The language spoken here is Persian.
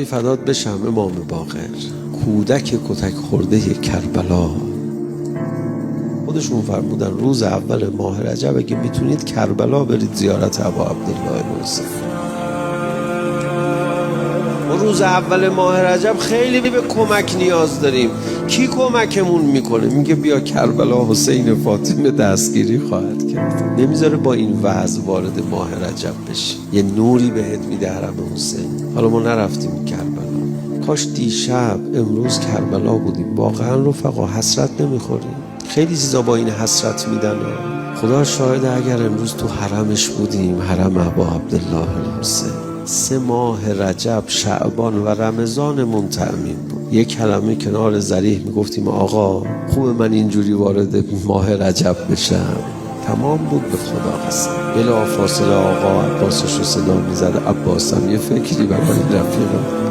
فدات بشم امام باقر، کودک کتک خورده کربلا. خودشون فرمودن روز اول ماه رجب اگه میتونید کربلا برید زیارت ابا عبدالله الحسین. ما روز اول ماه رجب خیلی به کمک نیاز داریم. کی کمکمون میکنه؟ میگه بیا کربلا، حسین فاطمه دستگیری خواهد کرد. نمیذاره با این وضع وارد ماه رجب بشی. یه نوری بهت میده حرم حسین. حالا ما نرفتیم کربلا، کاش دیشب امروز کربلا بودیم. واقعا رفقا حسرت نمیخوریم؟ خیلی چیزا با این حسرت میدن. خدا شاهده اگر امروز تو حرمش بودیم، حرم ابا عبدالله الحسین، 3 ماه رجب، شعبان و رمضانمون تأمین بود. یک کلمه کنار ذریح میگفتیم آقا خوب من اینجوری وارد ماه رجب بشم، تمام بود. به خدا قسم. بلا فاصله آقا عباسش رو صدا میزد. عباسم یه فکری برای رفیقم